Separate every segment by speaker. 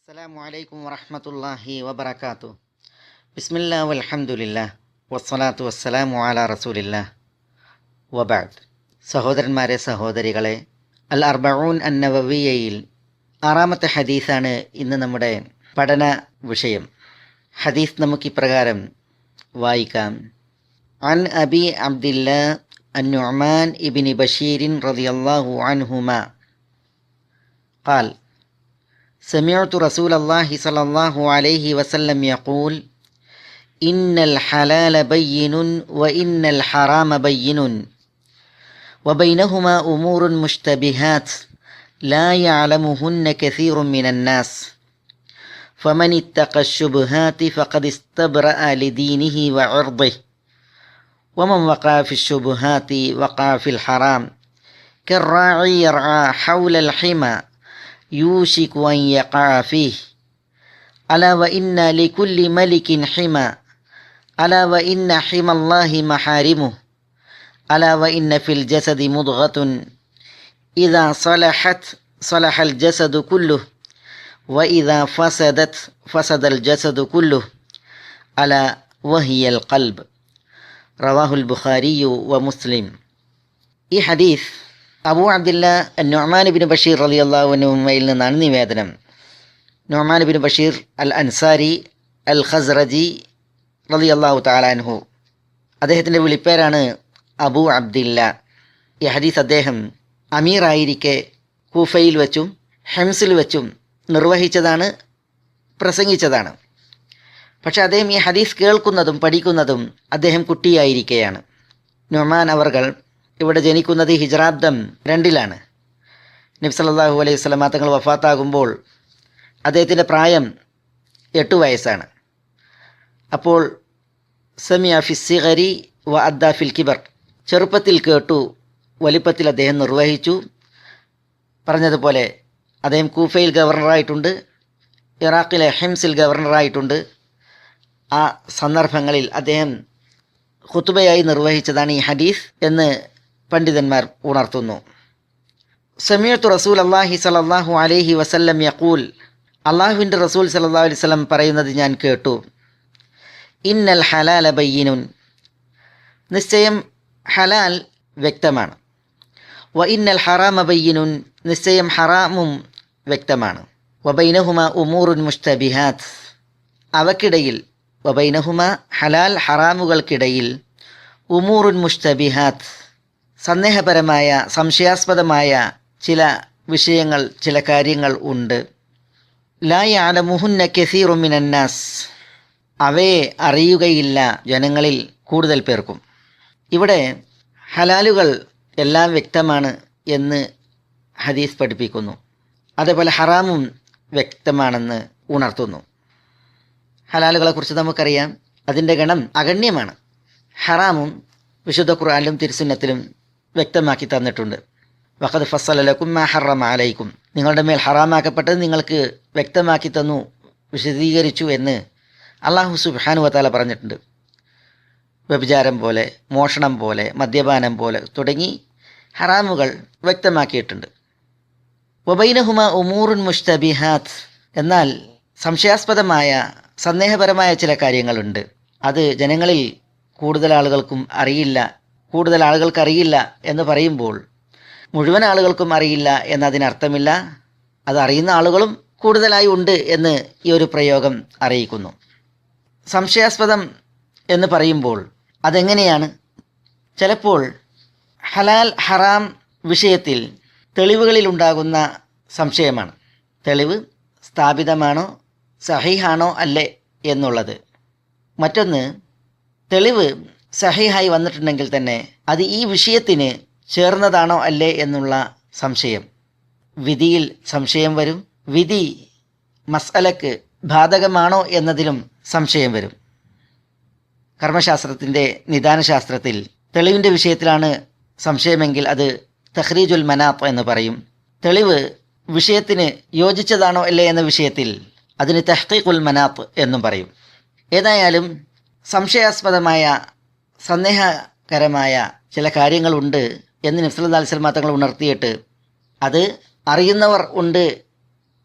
Speaker 1: അസ്സലാമു അലൈക്കും വറഹ്മത്തുള്ളാഹി വബറകാതുഹു. ബിസ്മില്ലാഹി വൽഹംദുലില്ലാഹ് വസ്സലാത്തു വസ്സലാമു അലാ റസൂലില്ലാഹ് വബഅദ്. സഹോദരന്മാരെ, സഹോദരികളെ, അൽ അർബഊൻ അന്നവവിയയിൽ 6-ാമത്തെ ഹദീസാണ് ഇന്ന് നമ്മുടെ പഠന വിഷയം. ഹദീസ് നമുക്കിപ്രകാരം വായിക്കാം. അൻ അബി അബ്ദില്ലാഹ് അൻ-നുഅ്മാൻ ഇബ്നു ബശീർ റളിയല്ലാഹു അൻഹുമാ ഖാൽ سمعت رسول الله صلى الله عليه وسلم يقول إن الحلال بين وإن الحرام بين وبينهما أمور مشتبهات لا يعلمهن كثير من الناس فمن اتقى الشبهات فقد استبرأ لدينه وعرضه ومن وقع في الشبهات وقع في الحرام كالراعي يرعى حول الحمى يوشك أن يقع فيه ألا وإن لكل ملك حمى ألا وإن حمى الله محارمه ألا وإن في الجسد مضغة إذا صلحت صلح الجسد كله وإذا فسدت فسد الجسد كله ألا وهي القلب رواه البخاري ومسلم. ഈ ഹദീസ് അബൂ അബ്ദില്ല നുഅ്മാൻ ഇബ്നു ബഷീർ റളിയല്ലാഹു അൻഹുമയിൽ നിന്നാണ് നിവേദനം. നുഅ്മാൻ ഇബ്നു ബഷീർ അൽ അൻസാരി അൽ ഖസ്റജി റളിയല്ലാഹു തആല അൻഹു, അദ്ദേഹത്തിൻ്റെ വിളിപ്പേരാണ് അബൂ അബ്ദില്ല. ഈ ഹദീസ് അദ്ദേഹം അമീറായിരിക്കെ കൂഫയിൽ വെച്ചും ഹെംസിൽ വെച്ചും നിർവഹിച്ചതാണ്, പ്രസംഗിച്ചതാണ്. പക്ഷേ അദ്ദേഹം ഈ ഹദീസ് കേൾക്കുന്നതും പഠിക്കുന്നതും അദ്ദേഹം കുട്ടിയായിരിക്കെയാണ്. നുഅ്മാൻ അവർകൾ ഇവിടെ ജനിക്കുന്നത് ഹിജ്റാബ്ദം 2-ലാണ്. നബി സല്ലല്ലാഹു അലൈഹി വസല്ലം തങ്ങൾ വഫാത്താകുമ്പോൾ അദ്ദേഹത്തിൻ്റെ പ്രായം 8 വയസ്സാണ്. അപ്പോൾ സമിഅ ഫിസ്സിഗരി വ അദ്ദ ഫിൽ കിബർ, ചെറുപ്പത്തിൽ കേട്ടു, വലിപ്പത്തിൽ അദ്ദേഹം നിർവഹിച്ചു. പറഞ്ഞതുപോലെ അദ്ദേഹം കൂഫയിൽ ഗവർണറായിട്ടുണ്ട്, ഇറാഖിലെ ഹിംസിൽ ഗവർണറായിട്ടുണ്ട്. ആ സന്ദർഭങ്ങളിൽ അദ്ദേഹം ഖുതുബയായി നിർവഹിച്ചതാണ് ഈ ഹദീസ് എന്ന് പണ്ഡിതന്മാർ ഉണർത്തുന്നു. സമീഅത്തു റസൂൽ അല്ലാഹി സല്ലല്ലാഹു അലൈഹി വസല്ലം യഖൂൽ, അള്ളാഹുവിൻ്റെ റസൂൽ സല്ലല്ലാഹു അലൈഹി വസല്ലം പറയുന്നത് ഞാൻ കേട്ടു. ഇന്നൽ ഹലാല ബയ്യിനുൻ, നിശ്ചയം ഹലാൽ വ്യക്തമാണ്. വ ഇന്നൽ ഹറാമ ബയ്യിനുൻ, നിശ്ചയം ഹറാമും വ്യക്തമാണ്. വബൈനഹുമ ഉമൂറുൻ മുഷ്തബിഹാത്ത്, അവക്കിടയിൽ വബൈനഹുമ ഹലാൽ ഹറാമുകൾക്കിടയിൽ ഉമൂറുൻ മുഷ്തബിഹാത്ത്, സന്ദേഹപരമായ സംശയാസ്പദമായ ചില വിഷയങ്ങൾ, ചില കാര്യങ്ങൾ ഉണ്ട്. ലാ യഅലമുഹുന്ന കസീറു മിനന്നാസ്, അവയെ അറിയുകയില്ല ജനങ്ങളിൽ കൂടുതൽ പേർക്കും. ഇവിടെ ഹലാലുകൾ എല്ലാം വ്യക്തമാണ് എന്ന് ഹദീസ് പഠിപ്പിക്കുന്നു. അതേപോലെ ഹറാമും വ്യക്തമാണെന്ന് ഉണർത്തുന്നു. ഹലാലുകളെക്കുറിച്ച് നമുക്കറിയാം, അതിൻ്റെ ഗണം അഗണ്യമാണ്. ഹറാമും വിശുദ്ധ ഖുർആനിലും തിരുസുന്നത്തിലും വ്യക്തമാക്കി തന്നിട്ടുണ്ട്. വഖദ് ഫസ്സല ലക്കും മാ ഹറമ അലൈക്കും, നിങ്ങളുടെ മേൽ ഹറാമാക്കപ്പെട്ടത് നിങ്ങൾക്ക് വ്യക്തമാക്കി തന്നു, വിശദീകരിച്ചു എന്ന് അല്ലാഹു സുബ്ഹാനഹു വ തആല പറഞ്ഞിട്ടുണ്ട്. വ്യഭിചാരം പോലെ, മോഷണം പോലെ, മദ്യപാനം പോലെ തുടങ്ങി ഹറാമുകൾ വ്യക്തമാക്കിയിട്ടുണ്ട്. വബൈനഹുമ ഉമൂറുൻ മുഷ്തബിഹാത്ത്, എന്നാൽ സംശയാസ്പദമായ സന്ദേഹപരമായ ചില കാര്യങ്ങളുണ്ട്. അത് ജനങ്ങളിൽ കൂടുതൽ ആളുകൾക്കും അറിയില്ല. കൂടുതൽ ആളുകൾക്ക് അറിയില്ല എന്ന് പറയുമ്പോൾ മുഴുവൻ ആളുകൾക്കും അറിയില്ല എന്നതിനർത്ഥമില്ല. അത് അറിയുന്ന ആളുകളും കൂടുതലായി ഉണ്ട് എന്ന് ഈ ഒരു പ്രയോഗം അറിയിക്കുന്നു. സംശയാസ്പദം എന്ന് പറയുമ്പോൾ അതെങ്ങനെയാണ്? ചിലപ്പോൾ ഹലാൽ ഹറാം വിഷയത്തിൽ തെളിവുകളിലുണ്ടാകുന്ന സംശയമാണ്. തെളിവ് സ്ഥാപിതമാണോ, സഹീഹാണോ അല്ലേ എന്നുള്ളത്. മറ്റൊന്ന്, തെളിവ് സഹീഹായി വന്നിട്ടുണ്ടെങ്കിൽ തന്നെ അത് ഈ വിഷയത്തിന് ചേർന്നതാണോ അല്ലേ എന്നുള്ള സംശയം. വിധിയിൽ സംശയം വരും. വിധി മസ്അലക്ക് ബാധകമാണോ എന്നതിലും സംശയം വരും. കർമ്മശാസ്ത്രത്തിൻ്റെ നിദാനശാസ്ത്രത്തിൽ തെളിവിൻ്റെ വിഷയത്തിലാണ് സംശയമെങ്കിൽ അത് തഖ്രീജുൽ മനാത്ത് എന്ന് പറയും. തെളിവ് വിഷയത്തിന് യോജിച്ചതാണോ അല്ലേ എന്ന വിഷയത്തിൽ അതിന് തഹ്ഖീഖുൽ മനാത്ത് എന്നും പറയും. ഏതായാലും സംശയാസ്പദമായ സന്ദേഹകരമായ ചില കാര്യങ്ങളുണ്ട് എന്ന് നബി സല്ലല്ലാഹു അലൈഹി വസല്ലം തങ്ങൾ ഉണർത്തിയിട്ട് അത് അറിയുന്നവർ ഉണ്ട്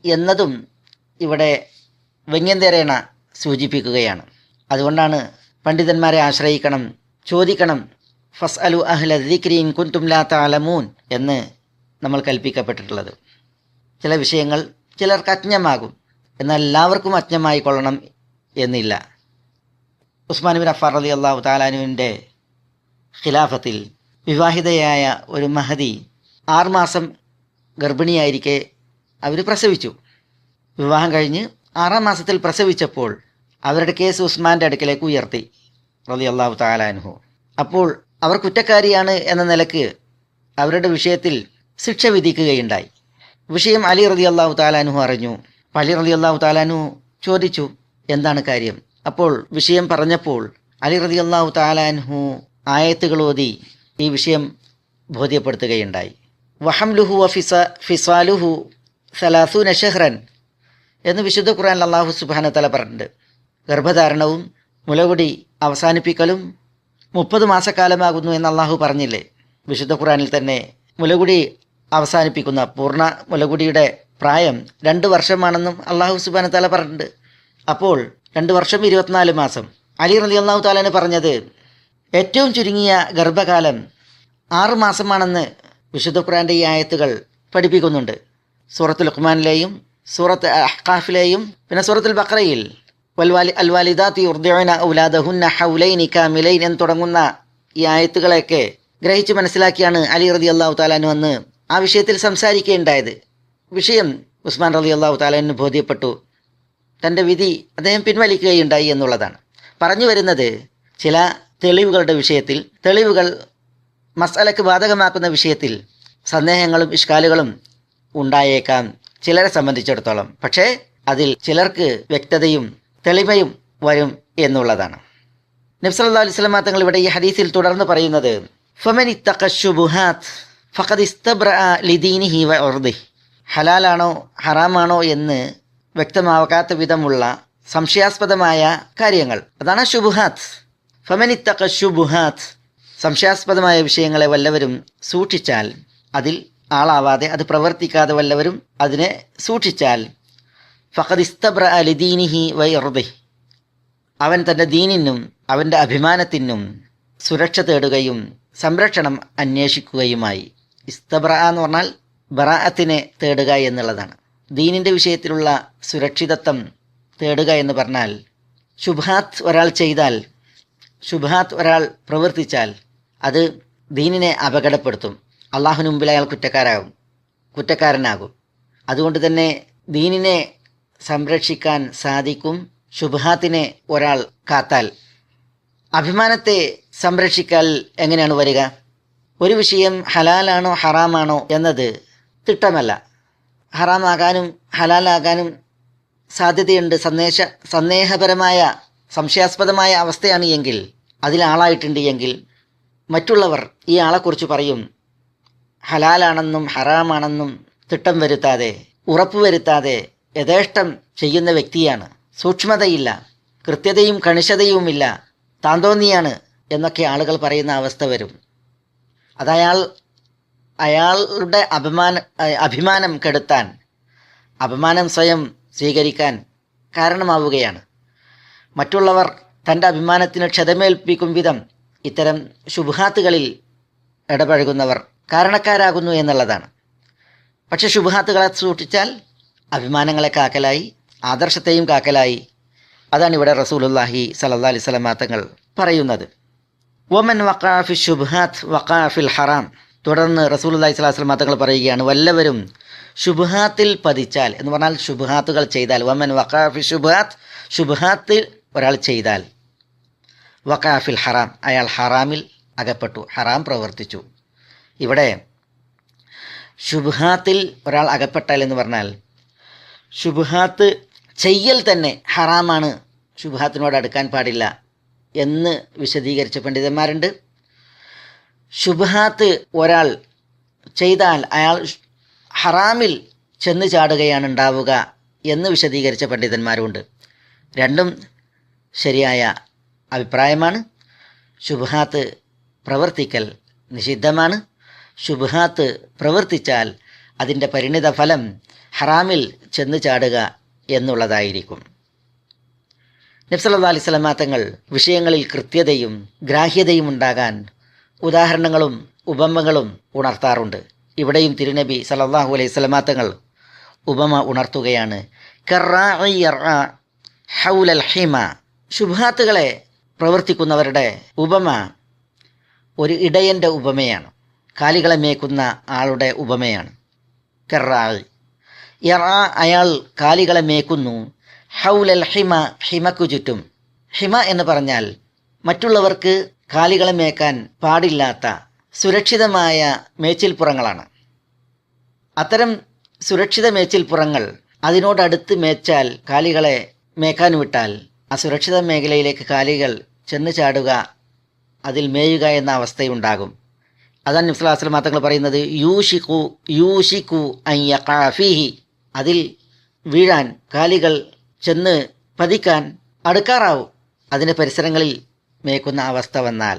Speaker 1: എന്നതും ഇവിടെ വ്യംഗ്യന്തരേണ സൂചിപ്പിക്കുകയാണ്. അതുകൊണ്ടാണ് പണ്ഡിതന്മാരെ ആശ്രയിക്കണം, ചോദിക്കണം. ഫസ് അലു അഹ്ല ദിക്രി ഇൻ കുൻതും ലാ തഅലമൂൻ എന്ന് നമ്മൾ കൽപ്പിക്കപ്പെട്ടിട്ടുള്ളത്. ചില വിഷയങ്ങൾ ചിലർക്ക് അജ്ഞമാകും, എന്നാൽ എല്ലാവർക്കും അജ്ഞമായി കൊള്ളണം എന്നില്ല. ഉസ്മാൻ ബിൻ അഫ്ഫാൻ റളിയല്ലാഹു തആല അൻഹുവിൻ്റെ ഖിലാഫത്തിൽ വിവാഹിതയായ ഒരു മഹദി 6 മാസം ഗർഭിണിയായിരിക്കെ അവർ പ്രസവിച്ചു. വിവാഹം കഴിഞ്ഞ് 6-ാം മാസത്തിൽ പ്രസവിച്ചപ്പോൾ അവരുടെ കേസ് ഉസ്മാൻ്റെ അടുക്കലേക്ക് ഉയർത്തി റളിയല്ലാഹു തആല അൻഹു. അപ്പോൾ അവർ കുറ്റക്കാരിയാണ് എന്ന നിലക്ക് അവരുടെ വിഷയത്തിൽ ശിക്ഷ വിധിക്കുകയുണ്ടായി. വിഷയം അലി റളിയല്ലാഹു തആല അൻഹു അറിഞ്ഞു. അലി റളിയല്ലാഹു തആല അൻഹു ചോദിച്ചു, എന്താണ് കാര്യം? അപ്പോൾ വിഷയം പറഞ്ഞപ്പോൾ അലി റളിയല്ലാഹു തആല അൻഹു ആയത്തുകൾ ഓതി ഈ വിഷയം ബോധ്യപ്പെടുത്തുകയുണ്ടായി. വഹംലുഹു ഫിസാലുഹു 30 ഷഹ്റൻ എന്ന് വിശുദ്ധ ഖുർആനിൽ അല്ലാഹു സുബ്ഹാനഹു വതആല പറഞ്ഞിട്ടുണ്ട്. ഗർഭധാരണവും മുലകുടി അവസാനിപ്പിക്കലും 30 മാസക്കാലമാകുന്നു എന്ന് അല്ലാഹു പറഞ്ഞില്ലേ? വിശുദ്ധ ഖുർആനിൽ തന്നെ മുലകുടി അവസാനിപ്പിക്കുന്ന പൂർണ്ണ മുലകുടിയുടെ പ്രായം 2 വർഷമാണെന്നും അല്ലാഹു സുബ്ഹാനഹു വതആല പറഞ്ഞിട്ടുണ്ട്. അപ്പോൾ 2 വർഷം 24 മാസം. അലി റളിയല്ലാഹു തആല പറഞ്ഞത് ഏറ്റവും ചുരുങ്ങിയ ഗർഭകാലം 6 മാസമാണെന്ന് വിശുദ്ധ ഖുർആൻ്റെ ഈ ആയത്തുകൾ പഠിപ്പിക്കുന്നുണ്ട്. സൂറത്തുൽ ലുഖ്മാനിലെയും സൂറത്ത് അഹ്ഖാഫിലെയും പിന്നെ സൂറത്തുൽ ബഖറയിൽ അൽവാലിദാത്തി യുർദിഉന ഔലാദഹുന്ന ഹൗലൈനി കാമിലൈൻ എന്ന് തുടങ്ങുന്ന ഈ ആയത്തുകളെയൊക്കെ ഗ്രഹിച്ച് മനസ്സിലാക്കിയാണ് അലി റളിയല്ലാഹു തആല അൻഹു അന്ന് ആ വിഷയത്തിൽ സംസാരിക്കുകയുണ്ടായത്. വിഷയം ഉസ്മാൻ റളിയല്ലാഹു തആല അൻഹു ബോധ്യപ്പെട്ടു. തൻ്റെ വിധി അദ്ദേഹം പിൻവലിക്കുകയുണ്ടായി എന്നുള്ളതാണ്. പറഞ്ഞു വരുന്നത്, ചില തെളിവുകളുടെ വിഷയത്തിൽ, തെളിവുകൾ മസ്അലക്ക് ബാധകമാക്കുന്ന വിഷയത്തിൽ സന്ദേഹങ്ങളും ഇഷ്കാലുകളും ഉണ്ടായേക്കാം ചിലരെ സംബന്ധിച്ചിടത്തോളം. പക്ഷേ അതിൽ ചിലർക്ക് വ്യക്തതയും തെളിമയും വരും എന്നുള്ളതാണ്. നബി സല്ലല്ലാഹു അലൈഹി വസല്ലം തങ്ങൾ ഇവിടെ ഈ ഹദീസിൽ തുടർന്ന് പറയുന്നത്, ഫമൻ ഇത്തഖ ശുബുഹാത്ത് ഫഖദ് ഇസ്തബ്റഅ ലിദീനിഹി വ ഉർദിഹി. ഹലാലാണോ ഹറാമാണോ എന്ന് വ്യക്തമാകാത്ത വിധമുള്ള സംശയാസ്പദമായ കാര്യങ്ങൾ, അതാണ് ശുബുഹാത്ത്. ഫമൻ ഇത്തഖ ശുബുഹാത്ത്, സംശയാസ്പദമായ വിഷയങ്ങളെ വല്ലവരും സൂക്ഷിച്ചാൽ, അതിൽ ആളാവാതെ അത് പ്രവർത്തിക്കാതെ വല്ലവരും അതിനെ സൂക്ഷിച്ചാൽ, ഫഖദ് ഇസ്തബ്റഅ ലിദീനിഹി വ ഇർദിഹി, അവൻ തൻ്റെ ദീനിനും അവൻ്റെ അഭിമാനത്തിനും സുരക്ഷ തേടുകയും സംരക്ഷണം അന്വേഷിക്കുകയുമായി. ഇസ്തബ്റഅ എന്ന് പറഞ്ഞാൽ ബറാഅത്തിനെ തേടുക എന്നുള്ളതാണ്. ദീനിൻ്റെ വിഷയത്തിലുള്ള സുരക്ഷിതത്വം തേടുക എന്ന് പറഞ്ഞാൽ, ശുബ്ഹാത്ത് ഒരാൾ ചെയ്താൽ, ശുബ്ഹാത്ത് ഒരാൾ പ്രവർത്തിച്ചാൽ അത് ദീനിനെ അപകടപ്പെടുത്തും. അള്ളാഹുവിന് മുമ്പിൽ അയാൾ കുറ്റക്കാരനാകും. അതുകൊണ്ട് തന്നെ ദീനിനെ സംരക്ഷിക്കാൻ സാധിക്കും ശുബ്ഹാത്തിനെ ഒരാൾ കാത്താൽ. അഭിമാനത്തെ സംരക്ഷിക്കാൻ എങ്ങനെയാണ് വരിക? ഒരു വിഷയം ഹലാലാണോ ഹറാമാണോ എന്നത് തിട്ടമല്ല. ഹറാമാകാനും ഹലാലാകാനും സാധ്യതയുണ്ട്. സന്ദേഹപരമായ സംശയാസ്പദമായ അവസ്ഥയാണ് എങ്കിൽ, അതിലാളായിട്ടുണ്ട് എങ്കിൽ, മറ്റുള്ളവർ ഈ ആളെക്കുറിച്ച് പറയും ഹലാലാണെന്നും ഹറാമാണെന്നും തിട്ടം വരുത്താതെ, ഉറപ്പുവരുത്താതെ യഥേഷ്ടം ചെയ്യുന്ന വ്യക്തിയാണ്, സൂക്ഷ്മതയില്ല, കൃത്യതയും കണിശതയുമില്ല, താന്തോന്നിയാണ് എന്നൊക്കെ ആളുകൾ പറയുന്ന അവസ്ഥ വരും. അയാളുടെ അഭിമാനം കെടുത്താൻ, അപമാനം സ്വയം സ്വീകരിക്കാൻ കാരണമാവുകയാണ്. മറ്റുള്ളവർ തൻ്റെ അഭിമാനത്തിന് ക്ഷതമേൽപ്പിക്കും വിധം ഇത്തരം ശുബ്ഹാത്തുകളിൽ ഇടപഴകുന്നവർ കാരണക്കാരാകുന്നു എന്നുള്ളതാണ്. പക്ഷെ ശുബ്ഹാത്തുകളെ സൂക്ഷിച്ചാൽ അഭിമാനങ്ങളെ കാക്കലായി, ആദർശത്തെയും കാക്കലായി. അതാണ് ഇവിടെ റസൂലുള്ളാഹി സ്വല്ലല്ലാഹി അലൈഹി വസല്ലം തങ്ങൾ പറയുന്നത്. വമൻ വഖഅ ഫി ശുബ്ഹാത്ത് വഖഅ ഫിൽ ഹറാം. തുടർന്ന് റസൂലുള്ളാഹി സ്വല്ലല്ലാഹി അലൈഹി വസല്ലം തങ്ങൾ പറയുകയാണ്, വല്ലവരും ശുബ്ഹാത്തിൽ പതിച്ചാൽ എന്ന് പറഞ്ഞാൽ ശുബ്ഹാത്തുകൾ ചെയ്താൽ, വമൻ വഖഅ ഫി ശുബ്ഹാത്ത്, ശുബ്ഹാത്തിൽ ഒരാൾ ചെയ്താൽ, വഖഅ ഫിൽ ഹറാം, അയാൾ ഹറാമിൽ അകപ്പെട്ടു, ഹറാം പ്രവർത്തിച്ചു. ഇവിടെ ശുബ്ഹാത്തിൽ ഒരാൾ അകപ്പെട്ടാൽ എന്ന് പറഞ്ഞാൽ ശുബ്ഹാത്ത് ചെയ്യൽ തന്നെ ഹറാമാണ്, ശുബ്ഹാത്തിനോട് അടുക്കാൻ പാടില്ല എന്ന് വിശദീകരിച്ച പണ്ഡിതന്മാരുണ്ട്. ശുബ്ഹാത്ത് ഒരാൾ ചെയ്താൽ അയാൾ ഹറാമിൽ ചെന്ന് ചാടുകയാണ് ഉണ്ടാവുക എന്ന് വിശദീകരിച്ച പണ്ഡിതന്മാരുമുണ്ട്. രണ്ടും ശരിയായ അഭിപ്രായമാണ്. ശുബ്ഹാത്ത് പ്രവർത്തിക്കൽ നിഷിദ്ധമാണ്. ശുബ്ഹാത്ത് പ്രവർത്തിച്ചാൽ അതിൻ്റെ പരിണിത ഫലം ഹറാമിൽ ചെന്ന് ചാടുക എന്നുള്ളതായിരിക്കും. നബി സല്ലല്ലാഹു അലൈഹി വസല്ലമ തങ്ങൾ വിഷയങ്ങളിൽ കൃത്യതയും ഗ്രാഹ്യതയും ഉണ്ടാകാൻ ഉദാഹരണങ്ങളും ഉപമകളും ഉണർത്താറുണ്ട്. ഇവിടെയും തിരുനബി സല്ലല്ലാഹു അലൈഹി വസല്ലമ തങ്ങൾ ഉപമ ഉണർത്തുകയാണ്. കറാഇ യർആ ഹൗലൽ ഹിമ. ശുബ്ഹാത്തുകളെ പ്രവർത്തിക്കുന്നവരുടെ ഉപമ ഒരു ഇടയൻ്റെ ഉപമയാണ്, കാലികളെ മേക്കുന്ന ആളുടെ ഉപമയാണ്. കറാഇ യർആ, അയാൾ കാലികളെ മേക്കുന്നു. ഹൗലൽ ഹിമ, ഹിമക്കു ചുറ്റും. ഹിമ എന്ന് പറഞ്ഞാൽ മറ്റുള്ളവർക്ക് കാലികളെ മേക്കാൻ പാടില്ലാത്ത സുരക്ഷിതമായ മേച്ചിൽപ്പുറങ്ങളാണ്. അത്തരം സുരക്ഷിത മേച്ചിൽപ്പുറങ്ങൾ അതിനോടടുത്ത് മേച്ചാൽ, കാലികളെ മേക്കാൻ വിട്ടാൽ ആ സുരക്ഷിത മേഖലയിലേക്ക് കാലികൾ ചെന്ന് ചാടുക, അതിൽ മേയുക എന്ന അവസ്ഥയുണ്ടാകും. അതാണ് നബി സല്ലല്ലാഹു അലൈഹി വസല്ലം തങ്ങൾ പറയുന്നത്, യൂഷിക്കു അൻ യഖഅ ഫീഹി. അതിൽ വീഴാൻ, കാലികൾ ചെന്ന് പതിക്കാൻ അടുക്കാറാവും അതിൻ്റെ പരിസരങ്ങളിൽ മേക്കുന്ന അവസ്ഥ വന്നാൽ.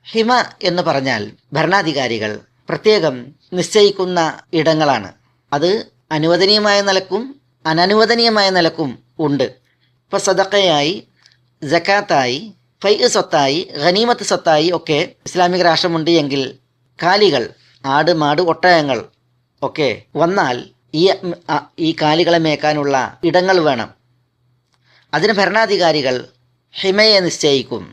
Speaker 1: ഹിമ എന്ന് പറഞ്ഞാൽ ഭരണാധികാരികൾ പ്രത്യേകം നിശ്ചയിക്കുന്ന ഇടങ്ങളാണ്. അത് അനുവദനീയമായ നിലക്കും അനനുവദനീയമായ നിലക്കും ഉണ്ട്. ഇപ്പോൾ സദഖയായി, സക്കാത്തായി, ഫൈ സ്വത്തായി, ഗനീമത്ത് സ്വത്തായി ഒക്കെ ഇസ്ലാമിക രാഷ്ട്രമുണ്ട് എങ്കിൽ കാലികൾ, ആട്, മാട്, ഒട്ടകങ്ങൾ ഒക്കെ വന്നാൽ ഈ കാലികളെ മേക്കാനുള്ള ഇടങ്ങൾ വേണം. അതിന് ഭരണാധികാരികൾ ഹിമയെ നിശ്ചയിക്കും.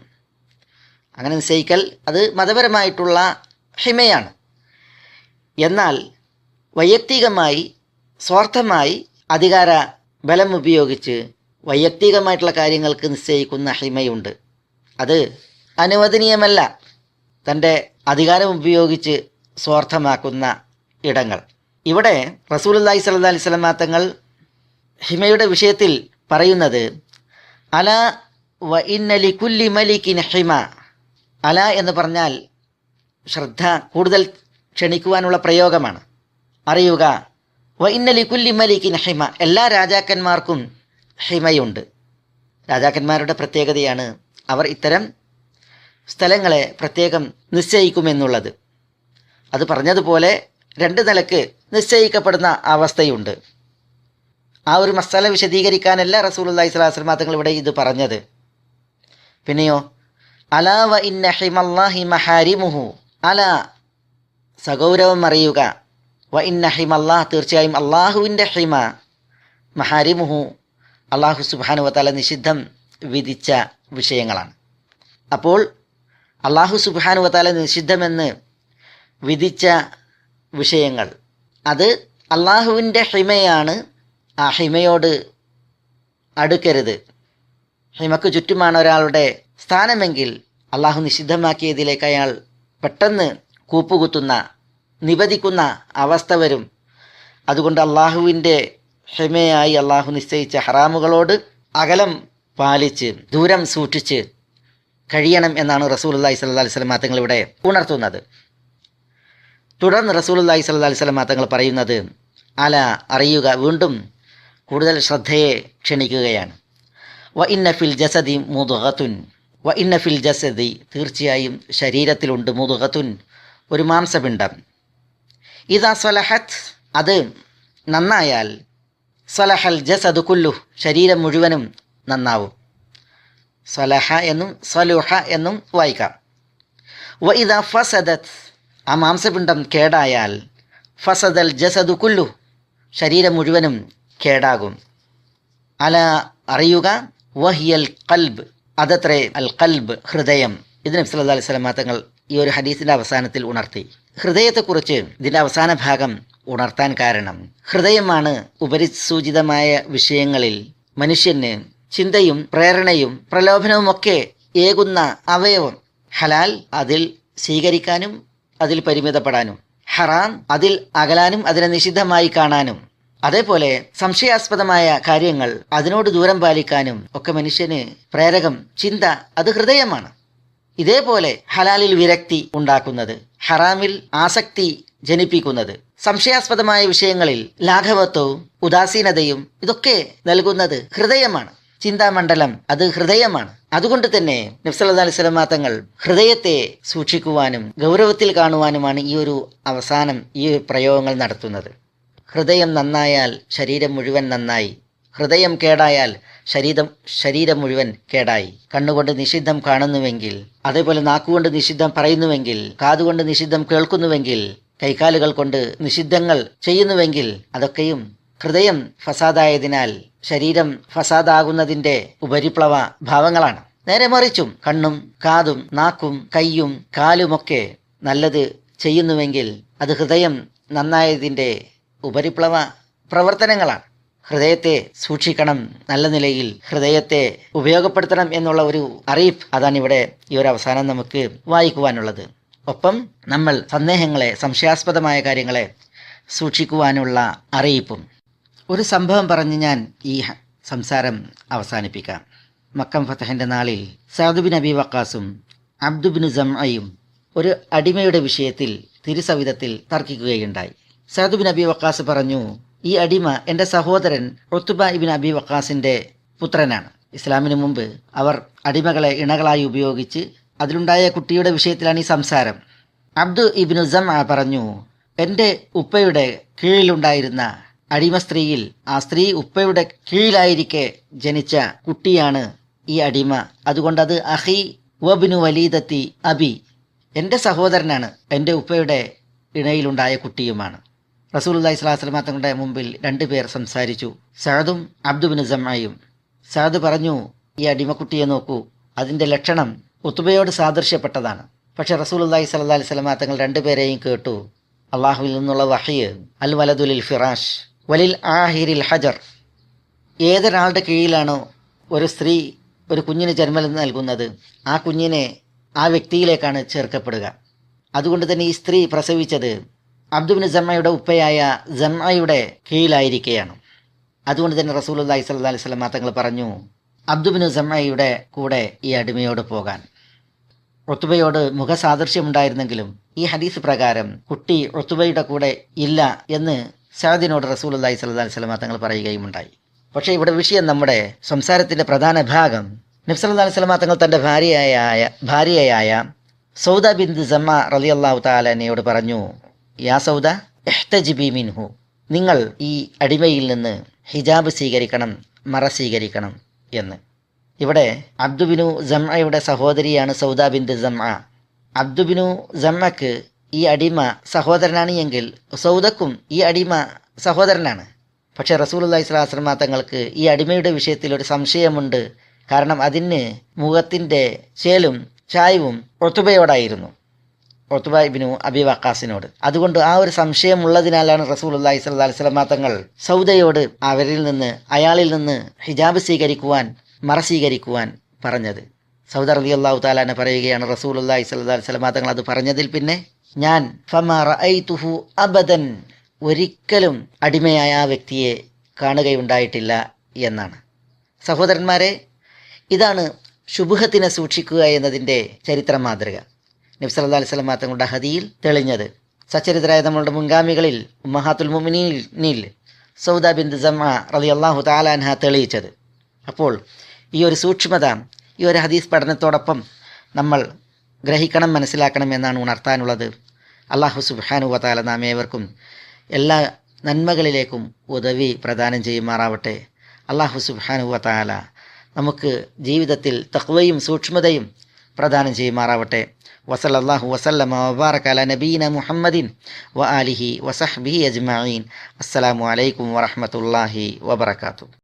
Speaker 1: അങ്ങനെ നിശ്ചയിക്കൽ അത് മതപരമായിട്ടുള്ള ഹിമയാണ്. എന്നാൽ വൈയക്തികമായി, സ്വാർത്ഥമായി അധികാര ബലം ഉപയോഗിച്ച് വൈയക്തികമായിട്ടുള്ള കാര്യങ്ങൾക്ക് നിശ്ചയിക്കുന്ന ഹിമയുണ്ട്. അത് അനുവദനീയമല്ല. തൻ്റെ അധികാരം ഉപയോഗിച്ച് സ്വാർത്ഥമാക്കുന്ന ഇടങ്ങൾ. ഇവിടെ റസൂലുള്ളാഹി സ്വല്ലല്ലാഹി അലൈഹി വസല്ലം തങ്ങൾ ഹിമയുടെ വിഷയത്തിൽ പറയുന്നത്, അല വ ഇന്ന ലികുല്ലി മലികിൻ ഹിമ. അല എന്ന് പറഞ്ഞാൽ ശ്രദ്ധ കൂടുതൽ ക്ഷണിക്കുവാനുള്ള പ്രയോഗമാണ്. അറിയുക, വ ഇന്ന ലികുല്ലി മലികിൻ ഹിമ. എല്ലാ രാജാക്കന്മാർക്കും ഹിമയുണ്ട്. രാജാക്കന്മാരുടെ പ്രത്യേകതയാണ് അവർ ഇത്തരം സ്ഥലങ്ങളെ പ്രത്യേകം നിശ്ചയിക്കുമെന്നുള്ളത്. അത് പറഞ്ഞതുപോലെ രണ്ട് നിലക്ക് നിശ്ചയിക്കപ്പെടുന്ന അവസ്ഥയുണ്ട്. ആ ഒരു മസാല വിശദീകരിക്കാനല്ല റസൂലുള്ളാഹി സ്വല്ലല്ലാഹു അലൈഹി വസല്ലം തങ്ങൾ ഇവിടെ ഇത് പറഞ്ഞത്. പിന്നെയോ, അലാ വ ഇന്ന ഹിമല്ലാഹി മഹാരിമുഹു. അല, സഗൗരവം അറിയുക, വ ഇന്ന ഹിമല്ലാഹ്, തീർച്ചയായും അള്ളാഹുവിൻ്റെ ഹിമ, മഹാരിമുഹു, അള്ളാഹു സുബ്ഹാനഹു വ തആല നിഷിദ്ധം വിധിച്ച വിഷയങ്ങളാണ്. അപ്പോൾ അള്ളാഹു സുബ്ഹാനഹു വ തആല നിഷിദ്ധമെന്ന് വിധിച്ച വിഷയങ്ങൾ, അത് അള്ളാഹുവിൻ്റെ ഹിമയാണ്. ആ ഹിമയോട് അടുക്കരുത്. ഹിമക്ക് ചുറ്റുമാണ് ഒരാളുടെ സ്ഥാനമെങ്കിൽ അള്ളാഹു നിഷിദ്ധമാക്കിയതിലേക്ക് അയാൾ പെട്ടെന്ന് കൂപ്പുകുത്തുന്ന, നിബദിക്കുന്ന അവസ്ഥ വരും. അതുകൊണ്ട് അള്ളാഹുവിൻ്റെ ഹിമയായി അള്ളാഹു നിശ്ചയിച്ച ഹറാമുകളോട് അകലം പാലിച്ച്, ദൂരം സൂക്ഷിച്ച് കഴിയണം എന്നാണ് റസൂലുള്ളാഹി സ്വല്ലല്ലാഹി അലൈഹി വസല്ലം തങ്ങൾ ഇവിടെ ഉണർത്തുന്നത്. തുടർന്ന് റസൂലുള്ളാഹി സ്വല്ലല്ലാഹി അലൈഹി വസല്ലം തങ്ങൾ പറയുന്നത്, അല, അറിയുക, വീണ്ടും കൂടുതൽ ശ്രദ്ധയെ ക്ഷണിക്കുകയാണ്. വ ഇന്ന ഫിൽ ജസദി മുദ്ഗത്തുൻ. വ ഇന്ന ഫിൽ ജസദി, തീർച്ചയായും ശരീരത്തിലുണ്ട്, മുദ്ഗത്തുൻ, ഒരു മാംസപിണ്ഡം. ഇദാ സ്വലഹത്ത്, അത് നന്നായാൽ, സ്വലഹൽ ജസദു കുല്ലു, ശരീരം മുഴുവനും നന്നാവും. സ്വലഹ എന്നും സ്വലുഹ എന്നും വായിക്കാം. വ ഇദാ ഫസദത്ത്, ആ മാംസപിണ്ഡം കേടായാൽ, ഫസദൽ ജസദു കുല്ലു, ശരീരം മുഴുവനും കേടാകും. അല, അറിയുക, വഹിയൽ ഖൽബ്, അതത്രേ അൽ ഖൽബ്, ഹൃദയം. ഇത് നബി സല്ലല്ലാഹു അലൈഹി വസല്ലം തങ്ങൾ ഈ ഒരു ഹദീസിൻ്റെ അവസാനത്തിൽ ഉണർത്തി. ഹൃദയത്തെക്കുറിച്ച് ഇതിൻ്റെ അവസാന ഭാഗം ഉണർത്താൻ കാരണം, ഹൃദയമാണ് ഉപരിസൂചിതമായ വിഷയങ്ങളിൽ മനുഷ്യന് ചിന്തയും പ്രേരണയും പ്രലോഭനവുമൊക്കെ ഏകുന്ന അവയവം. ഹലാൽ അതിൽ സ്വീകരിക്കാനും അതിൽ പരിമിതപ്പെടാനും, ഹറാം അതിൽ അകലാനും അതിനെ നിഷിദ്ധമായി കാണാനും, അതേപോലെ സംശയാസ്പദമായ കാര്യങ്ങൾ അതിനോട് ദൂരം പാലിക്കാനും ഒക്കെ മനുഷ്യന് പ്രേരകം ചിന്ത, അത് ഹൃദയമാണ്. ഇതേപോലെ ഹലാലിൽ വിരക്തി ഉണ്ടാക്കുന്നത്, ഹറാമിൽ ആസക്തി ജനിപ്പിക്കുന്നത്, സംശയാസ്പദമായ വിഷയങ്ങളിൽ ലാഘവത്വവും ഉദാസീനതയും ഇതൊക്കെ നൽകുന്നത് ഹൃദയമാണ്. ചിന്താമണ്ഡലം അത് ഹൃദയമാണ്. അതുകൊണ്ട് തന്നെ നബി സല്ലല്ലാഹു അലൈഹി വസല്ലം തങ്ങൾ ഹൃദയത്തെ സൂക്ഷിക്കുവാനും ഗൗരവത്തിൽ കാണുവാനുമാണ് ഈ ഒരു അവസാനം, ഈ പ്രയോഗങ്ങൾ നടത്തുന്നത്. ഹൃദയം നന്നായാൽ ശരീരം മുഴുവൻ നന്നായി, ഹൃദയം കേടായാൽ ശരീരം മുഴുവൻ കേടായി. കണ്ണുകൊണ്ട് നിഷിദ്ധം കാണുന്നുവെങ്കിൽ, അതേപോലെ നാക്കുകൊണ്ട് നിഷിദ്ധം പറയുന്നുവെങ്കിൽ, കാതുകൊണ്ട് നിഷിദ്ധം കേൾക്കുന്നുവെങ്കിൽ, കൈകാലുകൾ കൊണ്ട് നിഷിദ്ധങ്ങൾ ചെയ്യുന്നുവെങ്കിൽ, അതൊക്കെയും ഹൃദയം ഫസാദായതിനാൽ ശരീരം ഫസാദാകുന്നതിൻ്റെ ഉപരിപ്ലവ ഭാവങ്ങളാണ്. നേരെ മറിച്ചും കണ്ണും കാതും നാക്കും കൈയും കാലുമൊക്കെ നല്ലത് ചെയ്യുന്നുവെങ്കിൽ അത് ഹൃദയം നന്നായതിൻ്റെ ഉപരിപ്ലവ പ്രവർത്തനങ്ങളാണ്. ഹൃദയത്തെ സൂക്ഷിക്കണം, നല്ല നിലയിൽ ഹൃദയത്തെ ഉപയോഗപ്പെടുത്തണം എന്നുള്ള ഒരു അറിയിപ്പ് അതാണ് ഇവിടെ ഈ ഒരു അവസാനം നമുക്ക് വായിക്കുവാനുള്ളത്. ഒപ്പം നമ്മൾ സന്ദേഹങ്ങളെ, സംശയാസ്പദമായ കാര്യങ്ങളെ സൂക്ഷിക്കുവാനുള്ള അറിയിപ്പും. ഒരു സംഭവം പറഞ്ഞ് ഞാൻ ഈ സംസാരം അവസാനിപ്പിക്കാം. മക്കം ഫതഹിൻ്റെ നാളിൽ സഅദ് ബിൻ അബി വഖാസും അബ്ദു ബിൻ സംഅയും ഒരു അടിമയുടെ വിഷയത്തിൽ തിരുസവിധത്തിൽ തർക്കിക്കുകയുണ്ടായി. സഅദ് ബിൻ അബി വഖാസ് പറഞ്ഞു, ഈ അടിമ എൻ്റെ സഹോദരൻ ഉത്ബ ഇബ്നു അബി വഖാസിൻ്റെ പുത്രനാണ്. ഇസ്ലാമിന് മുമ്പ് അവർ അടിമകളെ ഇണകളായി ഉപയോഗിച്ച് അതിലുണ്ടായ കുട്ടിയുടെ വിഷയത്തിലാണ് ഈ സംസാരം. അബ്ദു ഇബ്നു സംഅ പറഞ്ഞു, എൻ്റെ ഉപ്പയുടെ കീഴിലുണ്ടായിരുന്ന അടിമ സ്ത്രീയിൽ ആ സ്ത്രീ ഉപ്പയുടെ കീഴിലായിരിക്കെ ജനിച്ച കുട്ടിയാണ് ഈ അടിമ. അതുകൊണ്ട് അത് അഹി വബ്നു വലീദത്തി അബി, എൻ്റെ സഹോദരനാണ്, എൻ്റെ ഉപ്പയുടെ ഇണയിലുണ്ടായ കുട്ടിയുമാണ്. റസൂലുള്ളാഹി സ്വല്ലല്ലാഹു അലൈഹി വസല്ലം തങ്ങളുടെ മുമ്പിൽ രണ്ടുപേർ സംസാരിച്ചു, സഅദും അബ്ദു ബിൻ സംഅയും. സഅദ് പറഞ്ഞു, ഈ അടിമക്കുട്ടിയെ നോക്കൂ, അതിൻ്റെ ലക്ഷണം ഉത്ബയോട് സാദൃശ്യപ്പെട്ടതാണ്. പക്ഷേ റസൂലുള്ളാഹി സ്വല്ലല്ലാഹു അലൈഹി വസല്ലം തങ്ങൾ രണ്ടുപേരെയും കേട്ടു. അള്ളാഹുവിൽ നിന്നുള്ള വഹ്യ്, അൽ വലദുലിൽ ഫിറാഷ് വലിൽ ആഹിരിൽ ഹജർ. ഏതൊരാളുടെ കീഴിലാണോ ഒരു സ്ത്രീ ഒരു കുഞ്ഞിന് ജന്മം നൽകുന്നത്, ആ കുഞ്ഞിനെ ആ വ്യക്തിയിലേക്കാണ് ചേർക്കപ്പെടുക. അതുകൊണ്ട് തന്നെ ഈ സ്ത്രീ പ്രസവിച്ചത് അബ്ദു ബിൻ സംഅയുടെ ഉപ്പയായ സംഅയുടെ കീഴിലായിരിക്കുകയാണ്. അതുകൊണ്ട് തന്നെ റസൂലുള്ളാഹി സ്വല്ലല്ലാഹു അലൈഹി വസല്ലം തങ്ങൾ പറഞ്ഞു, അബ്ദു ബിൻ സംഅയുടെ കൂടെ ഈ അടിമയോട് പോകാൻ. ഉത്ബയോട് മുഖസാദൃശ്യമുണ്ടായിരുന്നെങ്കിലും ഈ ഹദീസ് പ്രകാരം കുട്ടി ഉത്ബയുടെ കൂടെ ഇല്ല എന്ന് സഅദിനോട് റസൂലുള്ളാഹി സ്വല്ലല്ലാഹു അലൈഹി വസല്ലം തങ്ങൾ പറയുകയുമുണ്ടായി. പക്ഷേ ഇവിടെ വിഷയം, നമ്മുടെ സംസാരത്തിൻ്റെ പ്രധാന ഭാഗം, നബി സല്ലല്ലാഹു അലൈഹി വസല്ലം തങ്ങൾ തൻ്റെ ഭാര്യയായ സൗദ ബിൻത് സമ്മ റളിയല്ലാഹു തആല അൻഹയോട് പറഞ്ഞു, യാ സൗദ ഇഹ്തജിബി മിൻഹു, നിങ്ങൾ ഈ അടിമയിൽ നിന്ന് ഹിജാബ് സ്വീകരിക്കണം, മറ സ്വീകരിക്കണം എന്ന്. ഇവിടെ അബ്ദു ബിനു സംഅയുടെ സഹോദരിയാണ് സൗദ ബിൻത് സമ്മ. അബ്ദു ബിനു സമ്മക്ക് ഈ അടിമ സഹോദരനാണ് എങ്കിൽ സൗദക്കും ഈ അടിമ സഹോദരനാണ്. പക്ഷേ റസൂലുള്ളാഹി സ്വല്ലല്ലാഹു അലൈഹി വസല്ലം തങ്ങൾക്ക് ഈ അടിമയുടെ വിഷയത്തിൽ ഒരു സംശയമുണ്ട്. കാരണം അതിന് മുഖത്തിൻ്റെ ചേലും ചായവും ഉത്ബയോടായിരുന്നു, ഉത്ബ ഇബ്നു അബി വഖാസിനോട്. അതുകൊണ്ട് ആ ഒരു സംശയമുള്ളതിനാലാണ് റസൂലുള്ളാഹി സ്വല്ലല്ലാഹു അലൈഹി വസല്ലം തങ്ങൾ സൗദയോട് അയാളിൽ നിന്ന് ഹിജാബ് സ്വീകരിക്കുവാൻ, മറ സ്വീകരിക്കുവാൻ പറഞ്ഞത്. സൗദ റളിയല്ലാഹു തആല അൻഹ പറയുകയാണ്, റസൂലുള്ളാഹി സ്വല്ലല്ലാഹു അലൈഹി വസല്ലം തങ്ങൾ അത് പറഞ്ഞതിൽ പിന്നെ ഞാൻ ഫമാ റഅയ്തുഹു അബദൻ, ഒരിക്കലും അടിമയായ ആ വ്യക്തിയെ കാണുകയുണ്ടായിട്ടില്ല എന്നാണ്. സഹോദരന്മാരെ, ഇതാണ് ശുബ്ഹത്തിനെ സൂക്ഷിക്കുക എന്നതിൻ്റെ ചരിത്ര മാതൃക നബി സല്ലല്ലാഹു അലൈഹി വസല്ലം തങ്ങളുടെ ഹദിയിൽ തെളിഞ്ഞത്. സച്ചരിതരായ നമ്മളുടെ മുൻഗാമികളിൽ ഉമ്മഹാത്തുൽ മുഅ്മിനീനിൽ സൗദ ബിൻത് സംഅ റളിയല്ലാഹു തആല അൻഹ തെളിയിച്ചത്. അപ്പോൾ ഈ ഒരു സൂക്ഷ്മത ഈ ഒരു ഹദീസ് പഠനത്തോടൊപ്പം നമ്മൾ ഗ്രഹിക്കണം, മനസ്സിലാക്കണം എന്നാണ് ഉണർത്താനുള്ളത്. അല്ലാഹു സുബ്ഹാനഹു വ തആല നാം ഏവർക്കും എല്ലാ നന്മകളിലേക്കും ഉദവി പ്രദാനം ചെയ്യുമാറാവട്ടെ. അല്ലാഹു സുബ്ഹാനഹു വ തആല നമുക്ക് ജീവിതത്തിൽ തഖ്വയും സൂക്ഷ്മതയും പ്രദാനം ചെയ്യുമാറാവട്ടെ. വസല്ലല്ലാഹു വസല്ലമ വബാറക അലാ നബീന മുഹമ്മദിൻ വ ആലിഹി വസഹ്ബിഹി അജ്മഈൻ. അസ്സലാമു അലൈക്കും വറഹ്മത്തുള്ളാഹി വബറകാതുഹു.